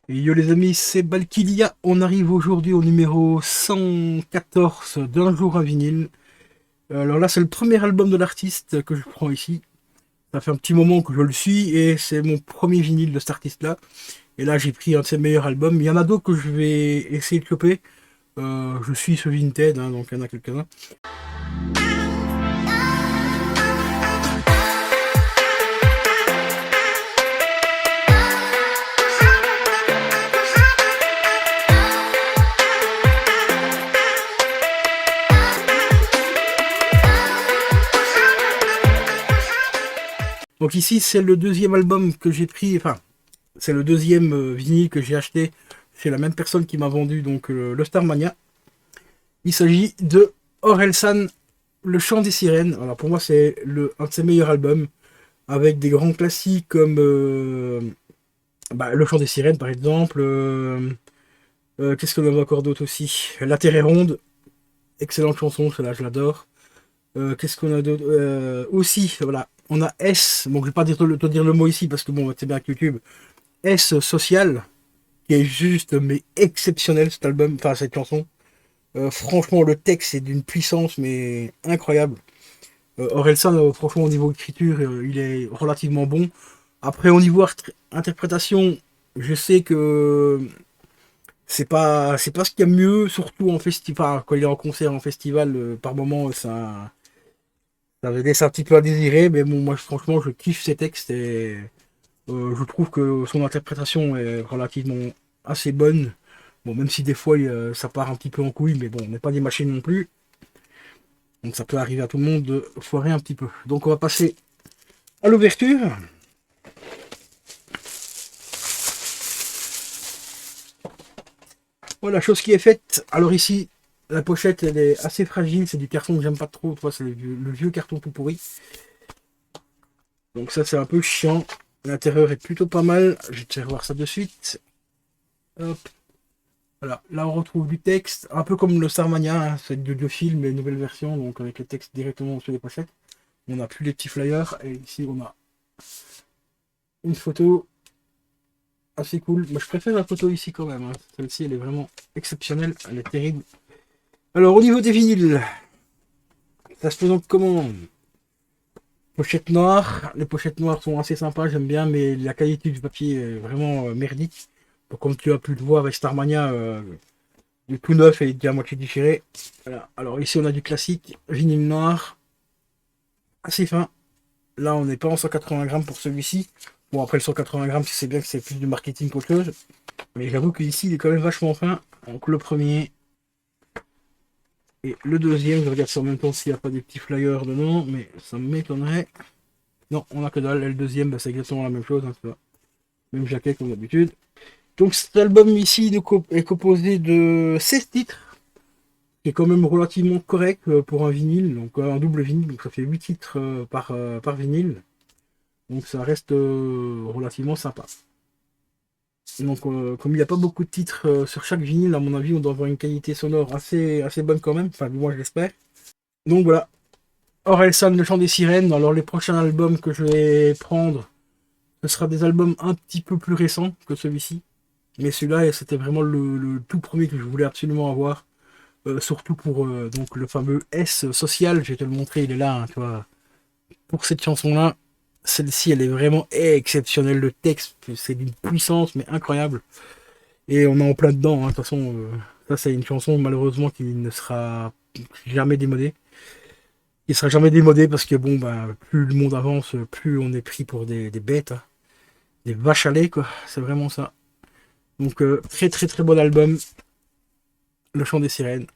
Et yo les amis, c'est Balkilia. On arrive aujourd'hui au numéro 114 d'Un jour un vinyle. Alors là, c'est le premier album de l'artiste que je prends ici. Ça fait un petit moment que je le suis et c'est mon premier vinyle de cet artiste-là. Et là, j'ai pris un de ses meilleurs albums. Il y en a d'autres que je vais essayer de choper. Je suis ce Vinted, hein, donc il y en a quelques-uns. Donc ici, c'est le deuxième album que j'ai pris, enfin, c'est le deuxième vinyle que j'ai acheté chez la même personne qui m'a vendu donc le Starmania. Il s'agit de Orelsan, Le Chant des Sirènes. Alors pour moi, c'est un de ses meilleurs albums, avec des grands classiques comme Le Chant des Sirènes par exemple. Qu'est-ce qu'on avait encore d'autre aussi? La Terre est ronde, excellente chanson, celle-là je l'adore. Qu'est-ce qu'on a d'autre aussi, voilà, on a S, bon je vais pas te dire le mot ici parce que bon c'est bien avec YouTube. S Social, qui est juste mais exceptionnel cet album, enfin cette chanson. Franchement le texte est d'une puissance mais incroyable. Orelsan, franchement au niveau écriture, il est relativement bon. Après au niveau interprétation, je sais que c'est pas ce qu'il y a mieux, surtout en festival, quand il est en concert en festival, par moment ça laisse un petit peu à désirer, mais bon, moi franchement je kiffe ses textes et je trouve que son interprétation est relativement assez bonne. Bon, même si des fois ça part un petit peu en couille, mais bon, on n'est pas des machines non plus. Donc ça peut arriver à tout le monde de foirer un petit peu. Donc on va passer à l'ouverture. Voilà, chose qui est faite. Alors ici, la pochette elle est assez fragile, c'est du carton que j'aime pas trop, toi c'est le vieux carton tout pourri. Donc ça c'est un peu chiant. L'intérieur est plutôt pas mal. Je vais te faire voir ça de suite. Hop. Voilà, là on retrouve du texte, un peu comme le Starmania, hein, c'est deux films, mais une nouvelle version, donc avec les textes directement sur les pochettes. On n'a plus les petits flyers, et ici on a une photo assez cool. Moi je préfère la photo ici quand même, hein. Celle-ci elle est vraiment exceptionnelle, elle est terrible. Alors au niveau des vinyles, ça se présente comment? Pochette noire, les pochettes noires sont assez sympas, j'aime bien, mais la qualité du papier est vraiment merdique. Donc, comme tu as pu le voir avec Starmania, du tout neuf et déjà à moitié déchiré. Voilà. Alors ici on a du classique, vinyle noir, assez fin. Là on n'est pas en 180 grammes pour celui-ci. Bon après le 180 grammes, c'est bien que c'est plus du marketing qu'autre chose. Mais j'avoue qu'ici il est quand même vachement fin. Donc le premier et le deuxième, je regarde ça en même temps s'il n'y a pas des petits flyers dedans, mais ça m'étonnerait. Non, on a que dalle. Et le deuxième, bah, c'est exactement la même chose, hein, tu vois. Même jaquette comme d'habitude. Donc cet album ici est composé de 16 titres, qui est quand même relativement correct pour un vinyle, donc un double vinyle, donc ça fait 8 titres par vinyle. Donc ça reste relativement sympa. Donc comme il n'y a pas beaucoup de titres sur chaque vinyle, à mon avis on doit avoir une qualité sonore assez bonne quand même, enfin du moins je l'espère. Donc voilà, Orelsan, le chant des sirènes. Alors les prochains albums que je vais prendre, ce sera des albums un petit peu plus récents que celui-ci. Mais celui-là, c'était vraiment le tout premier que je voulais absolument avoir. Surtout pour donc le fameux S social, je vais te le montrer, il est là, hein, tu vois. Pour cette chanson-là, celle-ci, elle est vraiment exceptionnelle. Le texte, c'est d'une puissance, mais incroyable. Et on est en plein dedans, hein. De toute façon, ça, c'est une chanson, malheureusement, qui ne sera jamais démodée. Il sera jamais démodé parce que, bon, bah, plus le monde avance, plus on est pris pour des bêtes, hein. Des vaches à lait, quoi. C'est vraiment ça. Donc, très, très, très bon album. Le chant des sirènes.